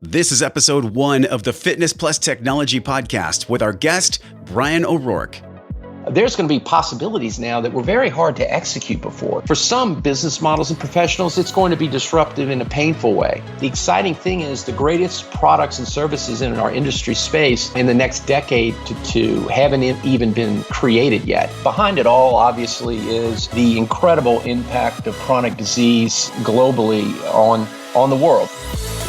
This is episode 1 of the Fitness Plus Technology podcast with our guest, Bryan ORourke. There's going to be possibilities now that were very hard to execute before. For some business models and professionals, it's going to be disruptive in a painful way. The exciting thing is the greatest products and services in our industry space in the next decade to two haven't even been created yet. Behind it all, obviously, is the incredible impact of chronic disease globally on the world.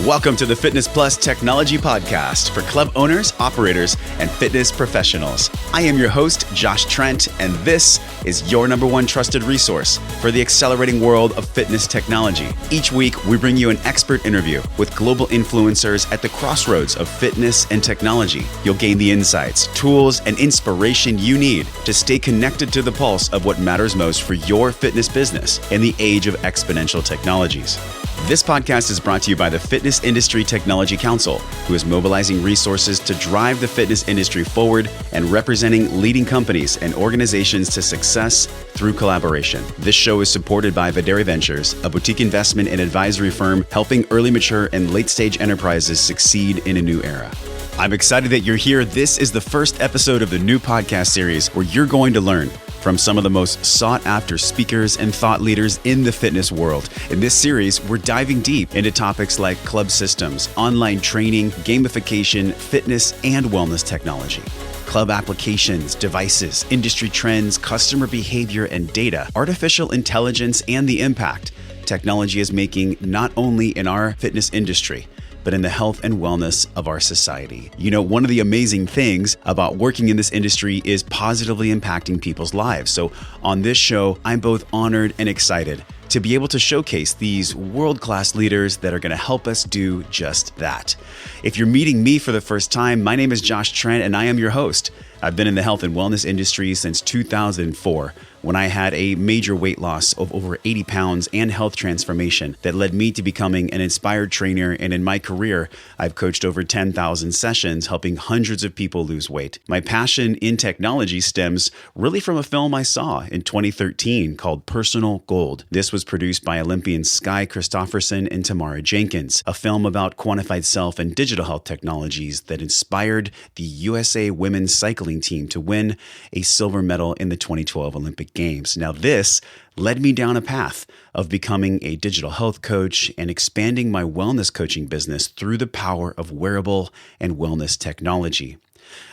Welcome to the Fitness Plus Technology Podcast for club owners, operators, and fitness professionals. I am your host, Josh Trent, and this is your number one trusted resource for the accelerating world of fitness technology. Each week, we bring you an expert interview with global influencers at the crossroads of fitness and technology. You'll gain the insights, tools, and inspiration you need to stay connected to the pulse of what matters most for your fitness business in the age of exponential technologies. This podcast is brought to you by the Fitness Industry Technology Council, who is mobilizing resources to drive the fitness industry forward and representing leading companies and organizations to success through collaboration. This show is supported by Videri Ventures, a boutique investment and advisory firm helping early mature and late-stage enterprises succeed in a new era. I'm excited that you're here. This is the first episode of the new podcast series where you're going to learn from some of the most sought-after speakers and thought leaders in the fitness world. In this series, we're diving deep into topics like club systems, online training, gamification, fitness, and wellness technology, club applications, devices, industry trends, customer behavior and data, artificial intelligence, and the impact technology is making not only in our fitness industry, but in the health and wellness of our society. You know, one of the amazing things about working in this industry is positively impacting people's lives. So on this show, I'm both honored and excited to be able to showcase these world-class leaders that are going to help us do just that. If you're meeting me for the first time, my name is Josh Trent and I am your host. I've been in the health and wellness industry since 2004, when I had a major weight loss of over 80 pounds and health transformation that led me to becoming an inspired trainer. And in my career, I've coached over 10,000 sessions, helping hundreds of people lose weight. My passion in technology stems really from a film I saw in 2013 called Personal Gold. This was produced by Olympians Sky Christopherson and Tamara Jenkins, a film about quantified self and digital health technologies that inspired the USA women's cycling team to win a silver medal in the 2012 Olympic Games. Now, this led me down a path of becoming a digital health coach and expanding my wellness coaching business through the power of wearable and wellness technology.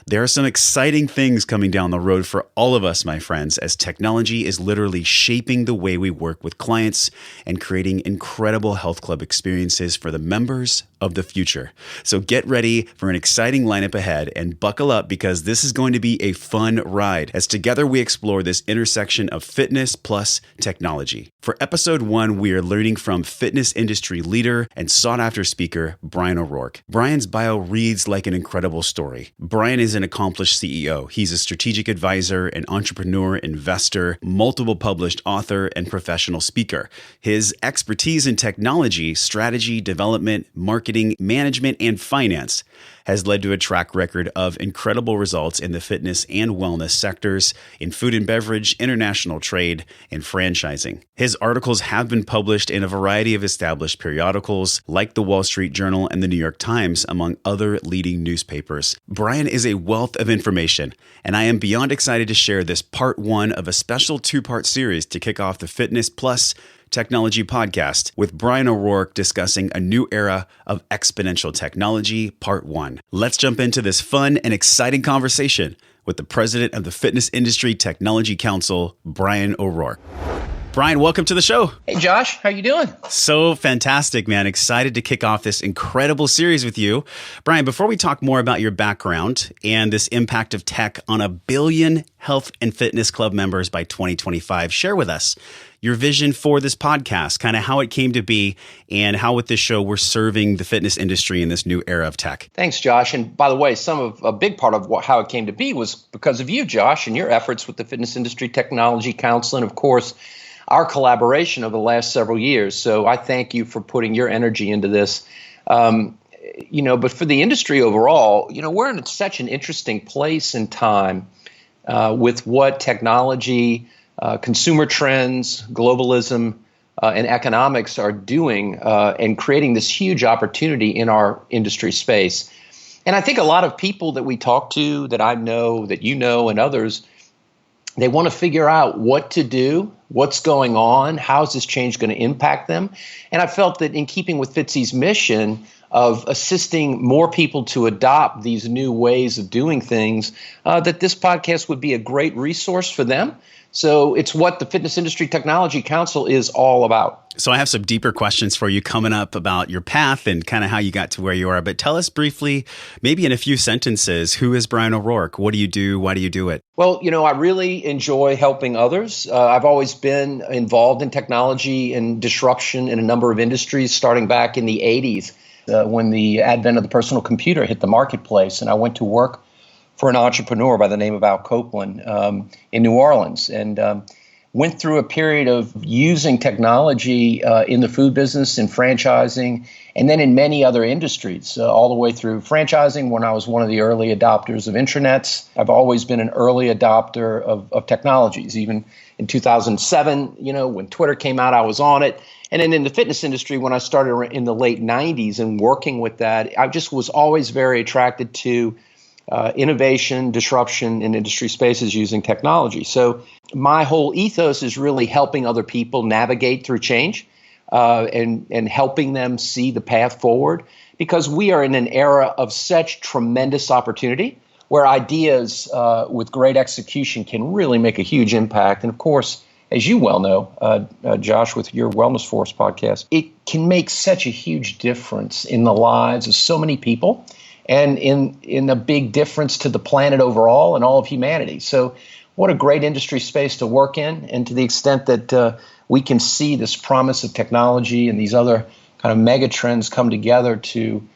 There are some exciting things coming down the road for all of us, my friends, as technology is literally shaping the way we work with clients and creating incredible health club experiences for the members of the future. So get ready for an exciting lineup ahead and buckle up, because this is going to be a fun ride as together we explore this intersection of fitness plus technology. For episode 1, we are learning from fitness industry leader and sought-after speaker, Bryan ORourke. Bryan's bio reads like an incredible story. Bryan is an accomplished CEO. He's a strategic advisor, an entrepreneur, investor, multiple published author, and professional speaker. His expertise in technology, strategy, development, marketing, management, and finance has led to a track record of incredible results in the fitness and wellness sectors, in food and beverage, international trade, and franchising. His articles have been published in a variety of established periodicals like the Wall Street Journal and the New York Times, among other leading newspapers. Bryan is a wealth of information, and I am beyond excited to share this part 1 of a special 2-part series to kick off the Fitness Plus Technology Podcast with Bryan ORourke discussing a new era of exponential technology, part 1. Let's jump into this fun and exciting conversation with the president of the Fitness Industry Technology Council, Bryan ORourke. Bryan, welcome to the show. Hey, Josh, how you doing? So fantastic, man. Excited to kick off this incredible series with you. Bryan, before we talk more about your background and this impact of tech on 1 billion health and fitness club members by 2025, share with us your vision for this podcast, kind of how it came to be, and how with this show we're serving the fitness industry in this new era of tech. Thanks, Josh. And by the way, a big part of how it came to be was because of you, Josh, and your efforts with the Fitness Industry Technology Council, and of course, our collaboration over the last several years. So I thank you for putting your energy into this. But for the industry overall, we're in such an interesting place and time with what technology, consumer trends, globalism, and economics are doing and creating this huge opportunity in our industry space. And I think a lot of people that we talk to, that I know, that you know, and others, they want to figure out what to do, what's going on, how is this change going to impact them. And I felt that in keeping with FTSE's mission of assisting more people to adopt these new ways of doing things, that this podcast would be a great resource for them. So it's what the Fitness Industry Technology Council is all about. So I have some deeper questions for you coming up about your path and kind of how you got to where you are. But tell us briefly, maybe in a few sentences, who is Bryan ORourke? What do you do? Why do you do it? Well, I really enjoy helping others. I've always been involved in technology and disruption in a number of industries, starting back in the 80s when the advent of the personal computer hit the marketplace. And I went to work for an entrepreneur by the name of Al Copeland in New Orleans, and went through a period of using technology in the food business and franchising, and then in many other industries, all the way through franchising when I was one of the early adopters of intranets. I've always been an early adopter of technologies. Even in 2007, when Twitter came out, I was on it. And then in the fitness industry, when I started in the late 90s and working with that, I just was always very attracted to innovation, disruption in industry spaces using technology. So my whole ethos is really helping other people navigate through change and helping them see the path forward, because we are in an era of such tremendous opportunity where ideas with great execution can really make a huge impact. And of course, as you well know, Josh, with your Wellness Force podcast, it can make such a huge difference in the lives of so many people, and in a big difference to the planet overall and all of humanity. So what a great industry space to work in. And to the extent that we can see this promise of technology and these other kind of mega trends come together to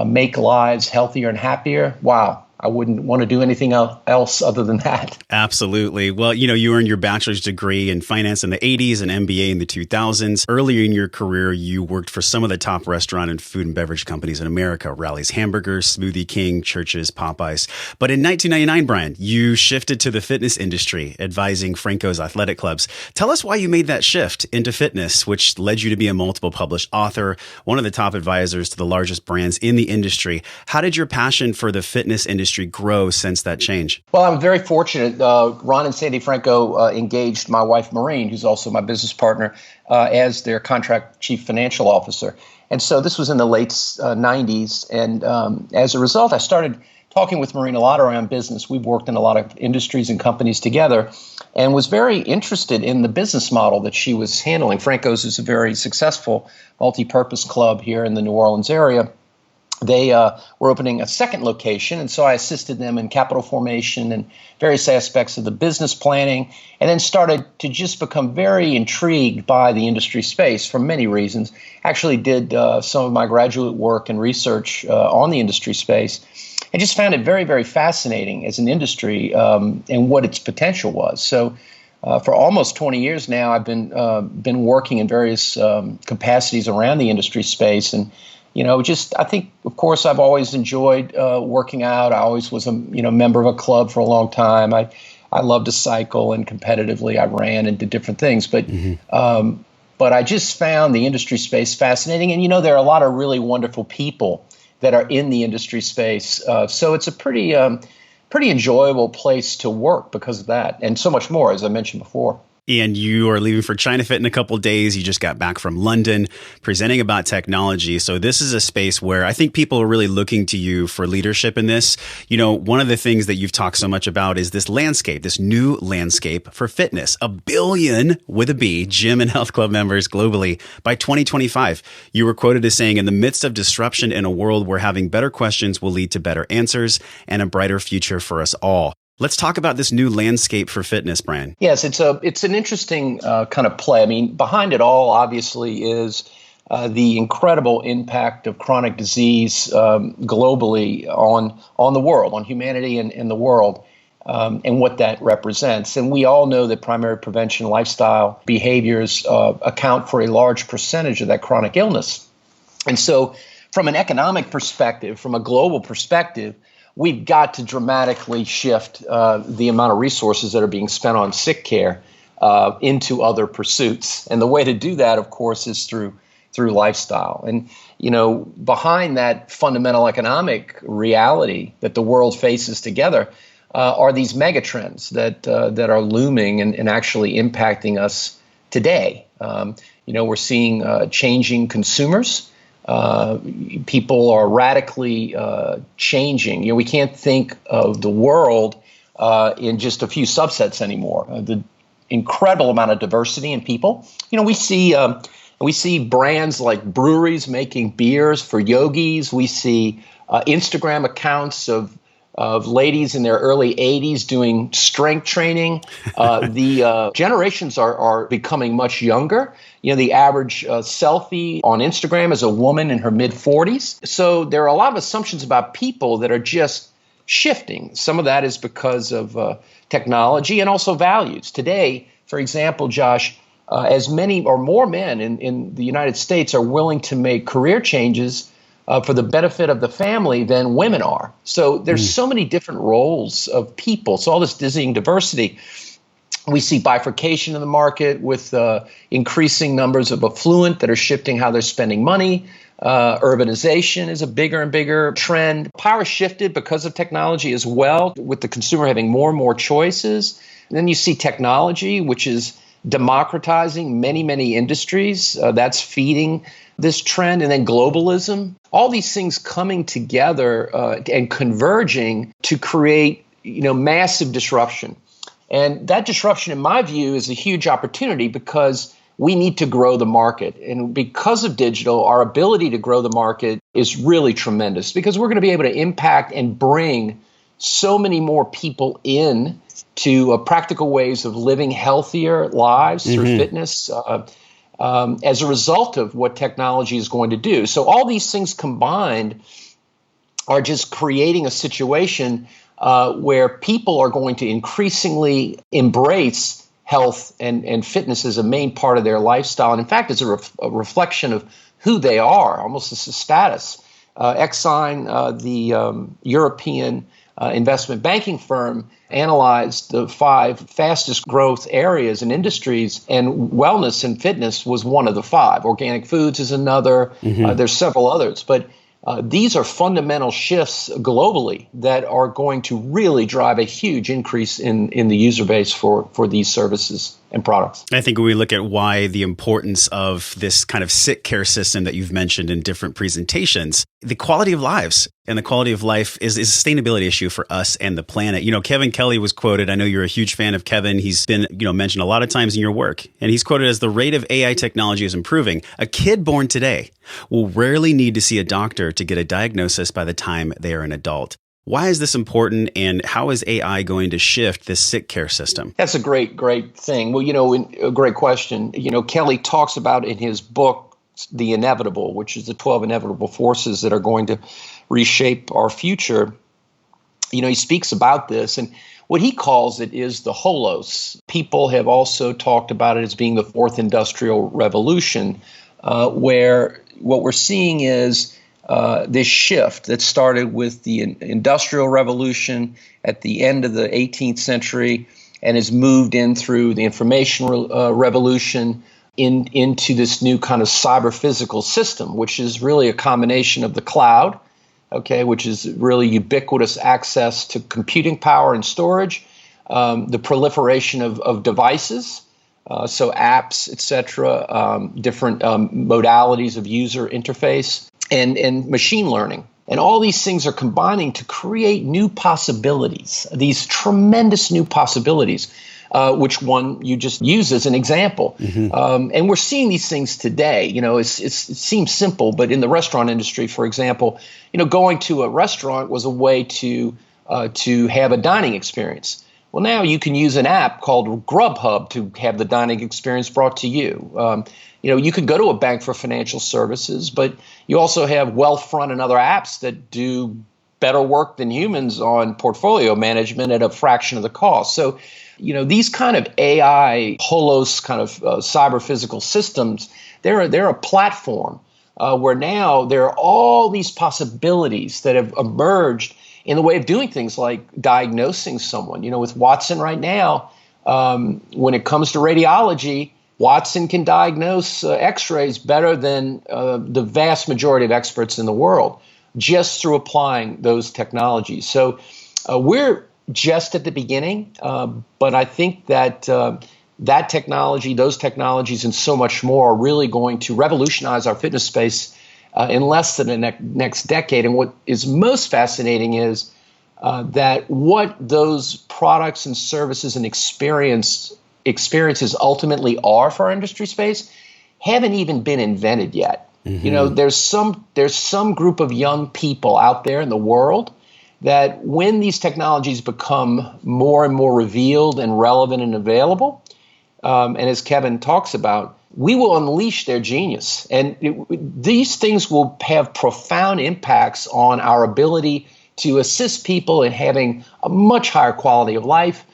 make lives healthier and happier, wow. I wouldn't want to do anything else other than that. Absolutely. Well, you earned your bachelor's degree in finance in the 80s and MBA in the 2000s. Earlier in your career, you worked for some of the top restaurant and food and beverage companies in America: Rally's Hamburgers, Smoothie King, Church's, Popeyes. But in 1999, Bryan, you shifted to the fitness industry, advising Franco's athletic clubs. Tell us why you made that shift into fitness, which led you to be a multiple published author, one of the top advisors to the largest brands in the industry. How did your passion for the fitness industry grow since that change? Well, I'm very fortunate. Ron and Sandy Franco engaged my wife, Maureen, who's also my business partner, as their contract chief financial officer. And so this was in the late 90s. And as a result, I started talking with Maureen a lot around business. We've worked in a lot of industries and companies together, and was very interested in the business model that she was handling. Franco's is a very successful multi-purpose club here in the New Orleans area. They were opening a second location, and so I assisted them in capital formation and various aspects of the business planning, and then started to just become very intrigued by the industry space for many reasons. Actually did some of my graduate work and research on the industry space, and just found it very, very fascinating as an industry and what its potential was. So for almost 20 years now, I've been working in various capacities around the industry space, and I think, of course, I've always enjoyed working out. I always was a member of a club for a long time. I loved to cycle, and competitively I ran and did different things. But but I just found the industry space fascinating. And, there are a lot of really wonderful people that are in the industry space. So it's a pretty enjoyable place to work because of that, and so much more, as I mentioned before. And you are leaving for China Fit in a couple of days. You just got back from London presenting about technology. So this is a space where I think people are really looking to you for leadership in this. One of the things that you've talked so much about is this landscape, this new landscape for fitness. 1 billion, with a B, gym and health club members globally by 2025. You were quoted as saying, in the midst of disruption in a world where having better questions will lead to better answers and a brighter future for us all. Let's talk about this new landscape for fitness, Bryan. Yes, it's an interesting kind of play. I mean, behind it all, obviously, is the incredible impact of chronic disease globally on the world, on humanity and the world, and what that represents. And we all know that primary prevention lifestyle behaviors account for a large percentage of that chronic illness. And so from an economic perspective, from a global perspective, we've got to dramatically shift the amount of resources that are being spent on sick care into other pursuits. And the way to do that, of course, is through lifestyle. And, behind that fundamental economic reality that the world faces together are these megatrends that are looming and actually impacting us today. We're seeing changing consumers. People are radically changing. We can't think of the world in just a few subsets anymore. The incredible amount of diversity in people. We see brands like breweries making beers for yogis. We see Instagram accounts of ladies in their early 80s doing strength training. The generations are becoming much younger. The average selfie on Instagram is a woman in her mid-40s. So there are a lot of assumptions about people that are just shifting. Some of that is because of technology and also values. Today, for example, Josh, as many or more men in the United States are willing to make career changes for the benefit of the family than women are. So there's so many different roles of people. So all this dizzying diversity. We see bifurcation in the market with increasing numbers of affluent that are shifting how they're spending money. Urbanization is a bigger and bigger trend. Power shifted because of technology as well, with the consumer having more and more choices. And then you see technology, which is democratizing many, many industries. That's feeding this trend. And then globalism, all these things coming together and converging to create, massive disruption. And that disruption, in my view, is a huge opportunity because we need to grow the market. And because of digital, our ability to grow the market is really tremendous because we're going to be able to impact and bring so many more people in to practical ways of living healthier lives through fitness as a result of what technology is going to do. So all these things combined are just creating a situation where people are going to increasingly embrace health and fitness as a main part of their lifestyle. And in fact, it's a reflection of who they are, almost as a status. Exine, the European investment banking firm, analyzed the 5 fastest growth areas and industries, and wellness and fitness was one of the 5. Organic foods is another. There's several others, but these are fundamental shifts globally that are going to really drive a huge increase in the user base for these services and products. I think when we look at why the importance of this kind of sick care system that you've mentioned in different presentations, the quality of lives and the quality of life is a sustainability issue for us and the planet. Kevin Kelly was quoted. I know you're a huge fan of Kevin. He's been, mentioned a lot of times in your work. And he's quoted as the rate of AI technology is improving. A kid born today will rarely need to see a doctor to get a diagnosis by the time they are an adult. Why is this important, and how is AI going to shift this sick care system? That's a great thing. Well, a great question. Kelly talks about in his book, The Inevitable, which is the 12 inevitable forces that are going to reshape our future. He speaks about this, and what he calls it is the holos. People have also talked about it as being the 4th industrial revolution, where what we're seeing is this shift that started with the Industrial Revolution at the end of the 18th century and has moved in through the Information Revolution into this new kind of cyber-physical system, which is really a combination of the cloud, which is really ubiquitous access to computing power and storage, the proliferation of devices, so apps, et cetera, different modalities of user interface, and machine learning. And all these things are combining to create new possibilities, these tremendous new possibilities, which one you just used as an example. And we're seeing these things today. It seems simple, but in the restaurant industry, for example, going to a restaurant was a way to have a dining experience. Well, now you can use an app called Grubhub to have the dining experience brought to you. You could go to a bank for financial services, but you also have Wealthfront and other apps that do better work than humans on portfolio management at a fraction of the cost. So, these kind of AI, holos kind of cyber-physical systems, they're a platform where now there are all these possibilities that have emerged in the way of doing things like diagnosing someone. With Watson right now, When it comes to radiology, Watson can diagnose x-rays better than the vast majority of experts in the world just through applying those technologies. So we're just at the beginning, but I think that that technology, those technologies, and so much more are really going to revolutionize our fitness space in less than the next decade. And what is most fascinating is that what those products and services and experiences ultimately are for our industry space haven't even been invented yet. Mm-hmm. You know, there's some group of young people out there in the world that when these technologies become more and more revealed and relevant and available, and as Kevin talks about, we will unleash their genius. And these things will have profound impacts on our ability to assist people in having a much higher quality of life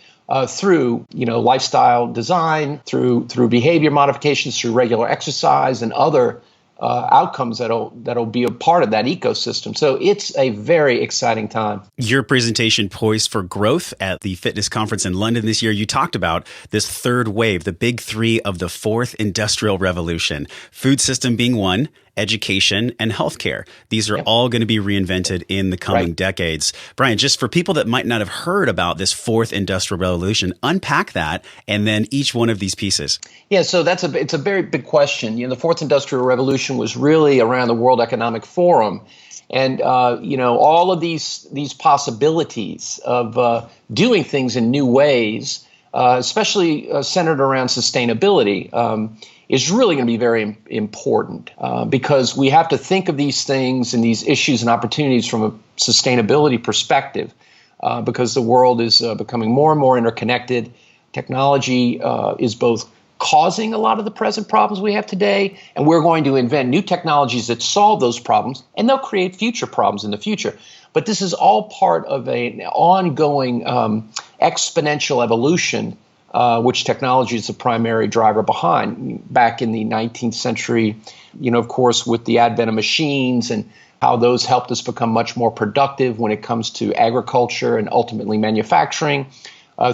through, lifestyle design, through behavior modifications, through regular exercise, and other outcomes that'll be a part of that ecosystem. So it's a very exciting time. Your presentation, Poised for Growth, at the fitness conference in London this year, you talked about this third wave, the big three of the fourth industrial revolution, food system being one, education, and healthcare. These are all going to be reinvented in the coming decades. Bryan, just for people that might not have heard about this fourth industrial revolution, unpack that and then each one of these pieces. Yeah, so it's a very big question. The fourth industrial revolution was really around the World Economic Forum. And, all of these possibilities of doing things in new ways, especially centered around sustainability, is really going to be very important because we have to think of these things and these issues and opportunities from a sustainability perspective because the world is becoming more and more interconnected. Technology is both causing a lot of the present problems we have today, and we're going to invent new technologies that solve those problems, and they'll create future problems in the future. But this is all part of an ongoing exponential evolution, which technology is the primary driver behind. Back in the 19th century, of course, with the advent of machines and how those helped us become much more productive when it comes to agriculture and ultimately manufacturing,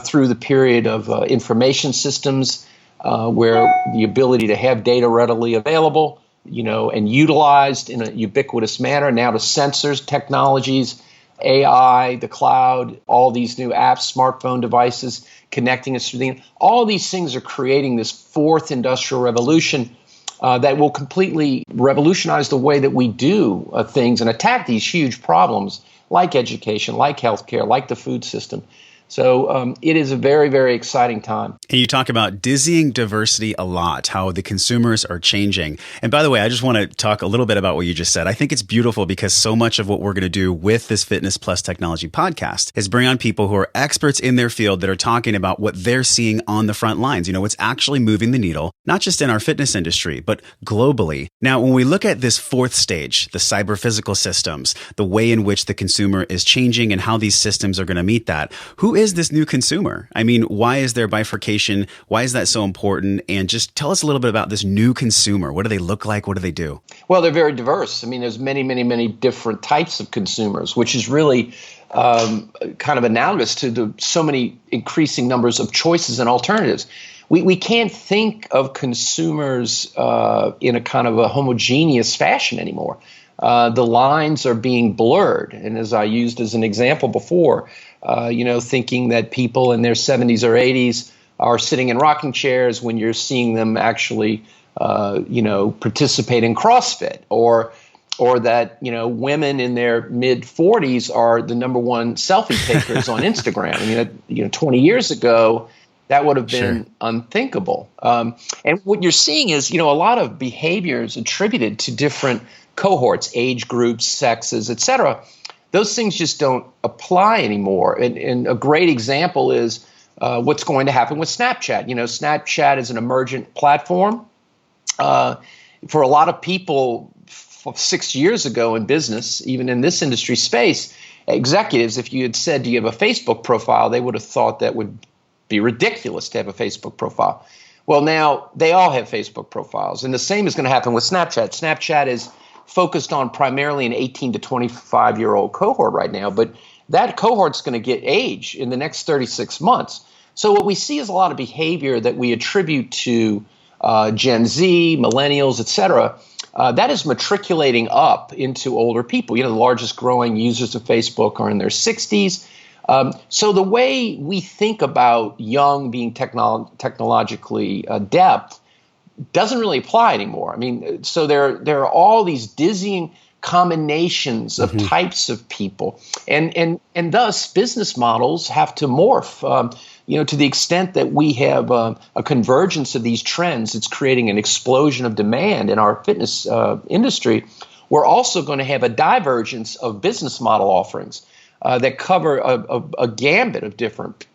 through the period of information systems, where the ability to have data readily available, and utilized in a ubiquitous manner, now to sensors, technologies, AI, the cloud, all these new apps, smartphone devices connecting us through all these things are creating this fourth industrial revolution that will completely revolutionize the way that we do things and attack these huge problems like education, like healthcare, like the food system. So it is a very, very exciting time. And you talk about dizzying diversity a lot, how the consumers are changing. And by the way, I just want to talk a little bit about what you just said. I think it's beautiful because so much of what we're going to do with this Fitness Plus Technology podcast is bring on people who are experts in their field that are talking about what they're seeing on the front lines. What's actually moving the needle, not just in our fitness industry, but globally. Now, when we look at this fourth stage, the cyber physical systems, the way in which the consumer is changing and how these systems are going to meet that, who is this new consumer? I mean, why is there bifurcation? Why is that so important? And just tell us a little bit about this new consumer. What do they look like? What do they do? Well, they're very diverse. I mean, there's many, many, many different types of consumers, which is really kind of analogous to the so many increasing numbers of choices and alternatives. We can't think of consumers in a kind of a homogeneous fashion anymore. The lines are being blurred. And as I used as an example before, thinking that people in their 70s or 80s are sitting in rocking chairs when you're seeing them actually, participate in CrossFit, or that, women in their mid 40s are the number one selfie takers on Instagram. I mean, 20 years ago, that would have been unthinkable. And what you're seeing is, a lot of behaviors attributed to different cohorts, age groups, sexes, et cetera. Those things just don't apply anymore. And a great example is what's going to happen with Snapchat. Snapchat is an emergent platform. For a lot of people 6 years ago in business, even in this industry space, executives, if you had said, do you have a Facebook profile, they would have thought that would be ridiculous to have a Facebook profile. Well, now they all have Facebook profiles. And the same is going to happen with Snapchat. Snapchat is focused on primarily an 18 to 25-year-old cohort right now, but that cohort's going to get age in the next 36 months. So what we see is a lot of behavior that we attribute to Gen Z, millennials, et cetera, that is matriculating up into older people. The largest growing users of Facebook are in their 60s. So the way we think about young being technologically adept doesn't really apply anymore. So there are all these dizzying combinations of types of people, and thus business models have to morph. To the extent that we have a convergence of these trends, it's creating an explosion of demand in our fitness industry. We're also going to have a divergence of business model offerings that cover a gambit of different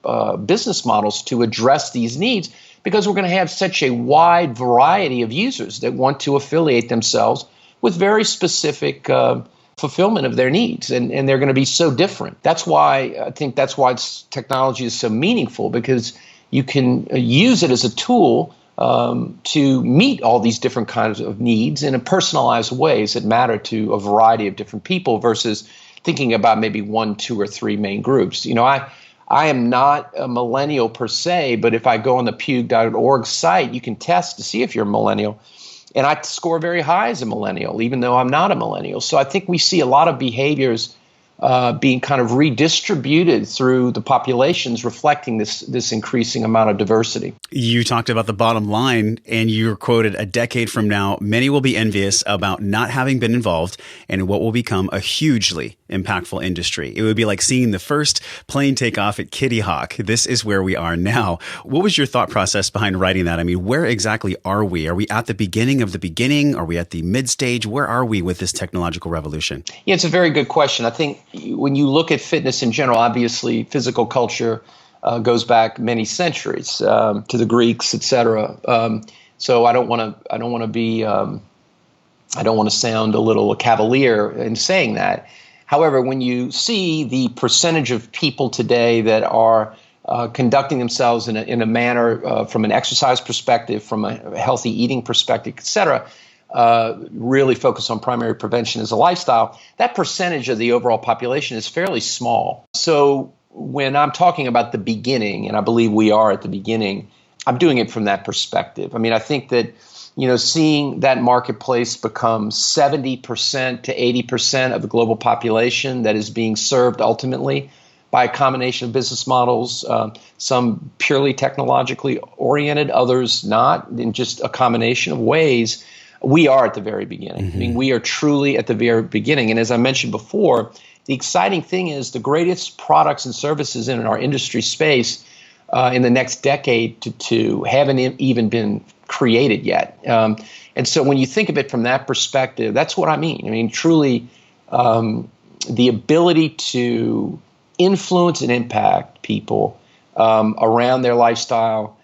business models to address these needs, because we're going to have such a wide variety of users that want to affiliate themselves with very specific fulfillment of their needs, and they're going to be so different. That's why technology is so meaningful, because you can use it as a tool to meet all these different kinds of needs in a personalized ways that matter to a variety of different people, versus thinking about maybe 1, 2, or 3 main groups. I am not a millennial per se, but if I go on the Pugue.org site, you can test to see if you're a millennial. And I score very high as a millennial, even though I'm not a millennial. So I think we see a lot of behaviors being kind of redistributed through the populations, reflecting this increasing amount of diversity. You talked about the bottom line, and you were quoted, "A decade from now, many will be envious about not having been involved in what will become a hugely impactful industry. It would be like seeing the first plane take off at Kitty Hawk. This is where we are now." What was your thought process behind writing that? Where exactly are we? Are we at the beginning of the beginning? Are we at the mid stage? Where are we with this technological revolution? Yeah, it's a very good question. I think when you look at fitness in general, obviously physical culture goes back many centuries to the Greeks, etc. So I don't want to sound a little cavalier in saying that. However, when you see the percentage of people today that are conducting themselves in a manner from an exercise perspective, from a healthy eating perspective, et cetera, really focus on primary prevention as a lifestyle, that percentage of the overall population is fairly small. So when I'm talking about the beginning, and I believe we are at the beginning, I'm doing it from that perspective. I think that seeing that marketplace become 70% to 80% of the global population that is being served ultimately by a combination of business models, some purely technologically oriented, others not, in just a combination of ways, we are at the very beginning. We are truly at the very beginning. And as I mentioned before, the exciting thing is the greatest products and services in our industry space in the next decade to two haven't even been created yet. And so when you think of it from that perspective, that's what I mean. Truly, the ability to influence and impact people around their lifestyle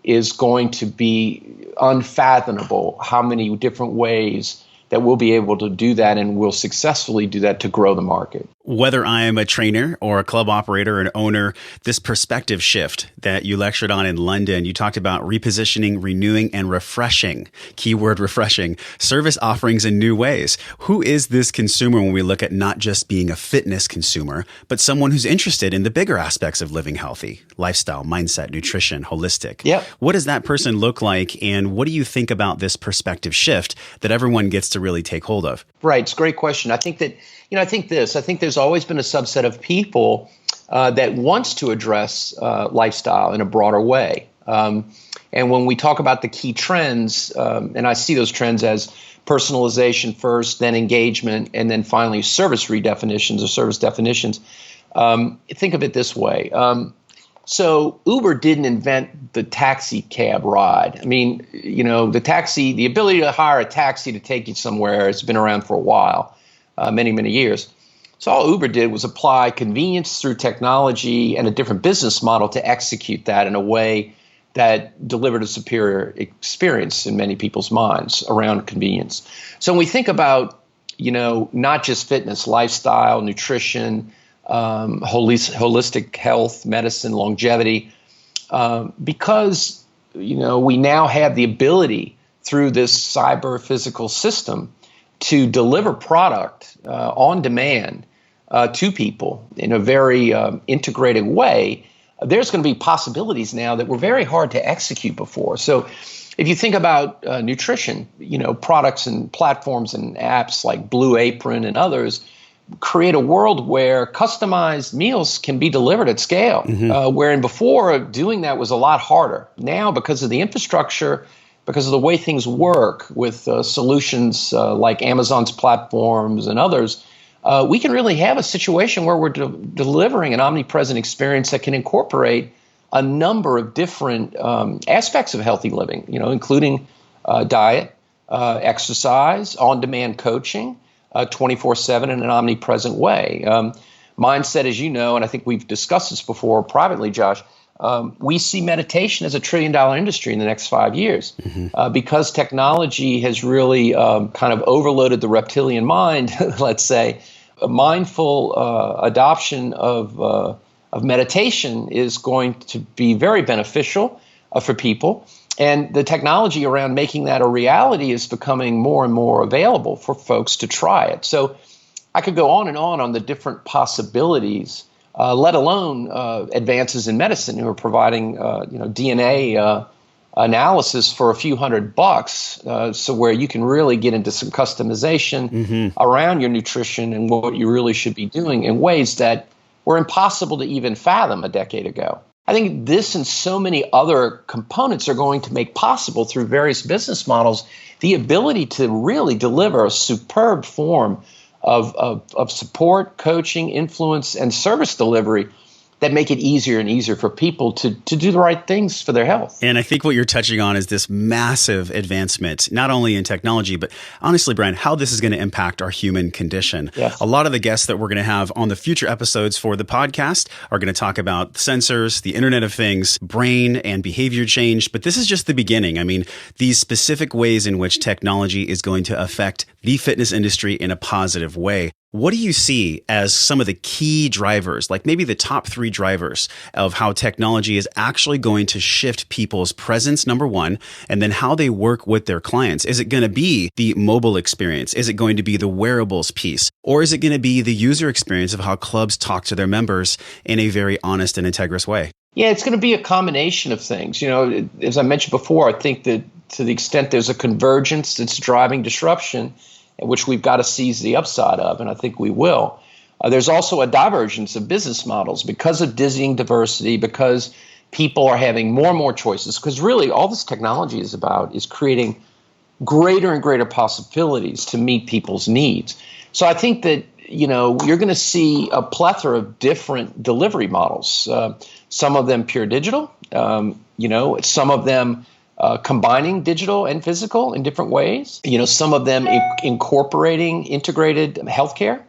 is going to be unfathomable how many different ways that we'll be able to do that, and we'll successfully do that to grow the market. Whether I am a trainer or a club operator, an owner, this perspective shift that you lectured on in London, you talked about repositioning, renewing, and refreshing, keyword refreshing, service offerings in new ways. Who is this consumer when we look at not just being a fitness consumer, but someone who's interested in the bigger aspects of living healthy, lifestyle, mindset, nutrition, holistic? Yep. What does that person look like, and what do you think about this perspective shift that everyone gets to really take hold of? Right. It's a great question. I think there's always been a subset of people that wants to address lifestyle in a broader way. And when we talk about the key trends, and I see those trends as personalization first, then engagement, and then finally service redefinitions or service definitions, think of it this way. So Uber didn't invent the taxi cab ride. The ability to hire a taxi to take you somewhere has been around for a while, many, many years. So all Uber did was apply convenience through technology and a different business model to execute that in a way that delivered a superior experience in many people's minds around convenience. So when we think about, not just fitness, lifestyle, nutrition, holistic health, medicine, longevity, because, we now have the ability through this cyber physical system to deliver product on demand to people in a very integrated way. there's going to be possibilities now that were very hard to execute before. So if you think about nutrition, products and platforms and apps like Blue Apron and others create a world where customized meals can be delivered at scale, wherein before doing that was a lot harder. Now, because of the infrastructure, because of the way things work with solutions like Amazon's platforms and others, we can really have a situation where we're delivering an omnipresent experience that can incorporate a number of different aspects of healthy living, including diet, exercise, on-demand coaching, 24/7 in an omnipresent way. Mindset, as you know, and I think we've discussed this before privately, Josh, we see meditation as a $1 trillion industry in the next 5 years because technology has really kind of overloaded the reptilian mind, let's say. A mindful adoption of meditation is going to be very beneficial for people. And the technology around making that a reality is becoming more and more available for folks to try it. So I could go on the different possibilities, let alone advances in medicine who are providing DNA analysis for a few $100, so where you can really get into some customization around your nutrition and what you really should be doing in ways that were impossible to even fathom a decade ago. I think this and so many other components are going to make possible through various business models the ability to really deliver a superb form of support, coaching, influence, and service delivery that make it easier and easier for people to do the right things for their health. And I think what you're touching on is this massive advancement, not only in technology, but honestly, Bryan, how this is going to impact our human condition. Yes. A lot of the guests that we're going to have on the future episodes for the podcast are going to talk about sensors, the Internet of Things, brain and behavior change. But this is just the beginning. I mean, these specific ways in which technology is going to affect the fitness industry in a positive way. What do you see as some of the key drivers, like maybe the top 3 drivers of how technology is actually going to shift people's presence, number one, and then how they work with their clients? Is it going to be the mobile experience? Is it going to be the wearables piece? Or is it going to be the user experience of how clubs talk to their members in a very honest and integrous way? Yeah, it's going to be a combination of things. As I mentioned before, I think that to the extent there's a convergence that's driving disruption, which we've got to seize the upside of, and I think we will. There's also a divergence of business models because of dizzying diversity, because people are having more and more choices, because really all this technology is about is creating greater and greater possibilities to meet people's needs. So I think that, you're going to see a plethora of different delivery models, some of them pure digital, some of them combining digital and physical in different ways. Some of them incorporating integrated healthcare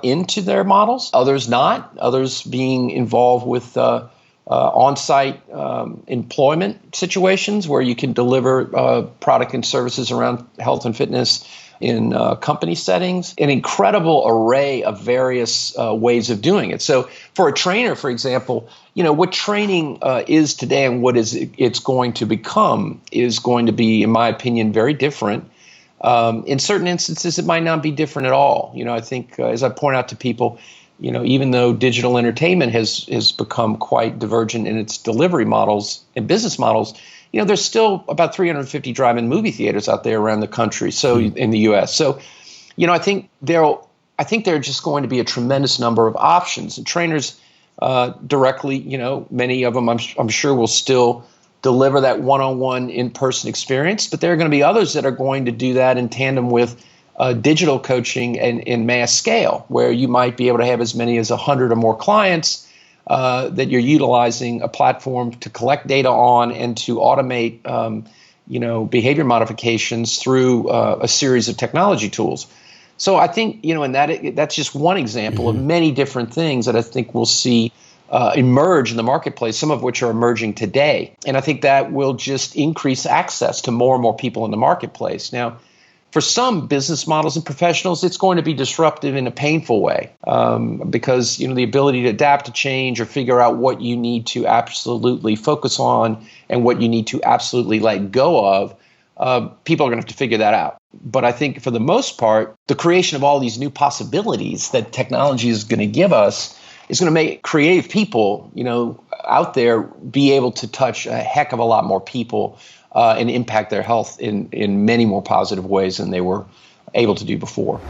into their models, others not, others being involved with on-site employment situations where you can deliver product and services around health and fitness in company settings, an incredible array of various ways of doing it. So for a trainer, for example, what training is today and what it's going to become is going to be, in my opinion, very different. In certain instances, it might not be different at all. I think, as I point out to people, even though digital entertainment has become quite divergent in its delivery models and business models, there's still about 350 drive-in movie theaters out there around the country. So in the U.S. So, I think there are just going to be a tremendous number of options. And trainers directly, many of them I'm sure will still deliver that one-on-one in-person experience. But there are going to be others that are going to do that in tandem with digital coaching and in mass scale, where you might be able to have as many as 100 or more clients that you're utilizing a platform to collect data on and to automate, behavior modifications through a series of technology tools. So I think, and that's just one example of many different things that I think we'll see emerge in the marketplace, some of which are emerging today. And I think that will just increase access to more and more people in the marketplace. Now, for some business models and professionals, it's going to be disruptive in a painful way because, the ability to adapt to change or figure out what you need to absolutely focus on and what you need to absolutely let go of, people are going to have to figure that out. But I think for the most part, the creation of all these new possibilities that technology is going to give us is going to make creative people, out there be able to touch a heck of a lot more people and impact their health in many more positive ways than they were able to do before.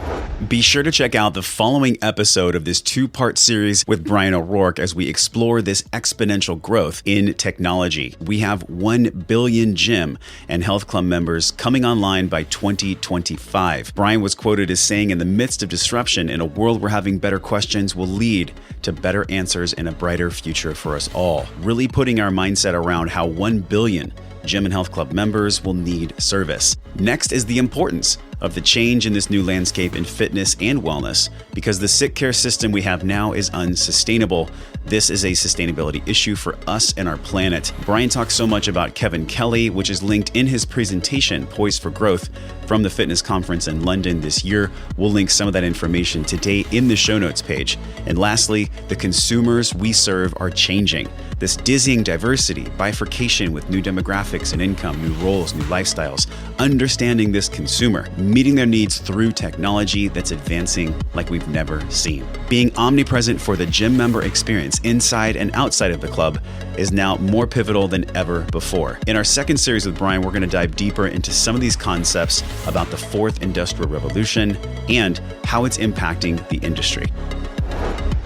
Be sure to check out the following episode of this 2-part series with Bryan ORourke as we explore this exponential growth in technology. We have 1 billion gym and health club members coming online by 2025. Bryan was quoted as saying, in the midst of disruption in a world where having better questions will lead to better answers and a brighter future for us all. Really putting our mindset around how 1 billion gym and health club members will need service. Next is the importance of the change in this new landscape in fitness and wellness, because the sick care system we have now is unsustainable. This is a sustainability issue for us and our planet. Bryan talks so much about Kevin Kelly, which is linked in his presentation, Poised for Growth, from the fitness conference in London this year. We'll link some of that information today in the show notes page. And lastly, the consumers we serve are changing. This dizzying diversity, bifurcation with new demographics and income, new roles, new lifestyles, understanding this consumer, meeting their needs through technology that's advancing like we've never seen. Being omnipresent for the gym member experience inside and outside of the club is now more pivotal than ever before. In our second series with Bryan, we're going to dive deeper into some of these concepts about the fourth industrial revolution and how it's impacting the industry.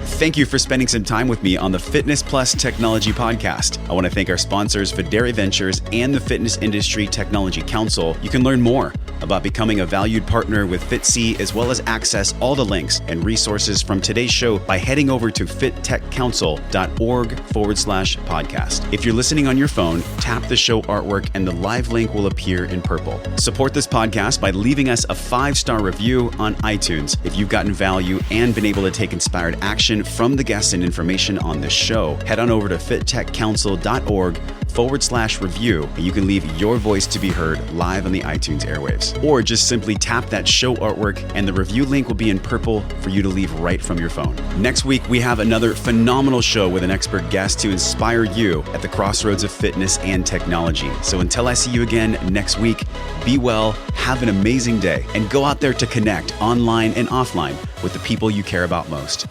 Thank you for spending some time with me on the Fitness Plus Technology Podcast. I want to thank our sponsors, Videri Ventures and the Fitness Industry Technology Council. You can learn more about becoming a valued partner with FitC, as well as access all the links and resources from today's show by heading over to fittechcouncil.org/podcast. If you're listening on your phone, tap the show artwork and the live link will appear in purple. Support this podcast by leaving us a 5-star review on iTunes. If you've gotten value and been able to take inspired action from the guests and information on this show, head on over to fittechcouncil.org/review, and you can leave your voice to be heard live on the iTunes airwaves. Or just simply tap that show artwork and the review link will be in purple for you to leave right from your phone. Next week, we have another phenomenal show with an expert guest to inspire you at the crossroads of fitness and technology. So until I see you again next week, be well, have an amazing day, and go out there to connect online and offline with the people you care about most.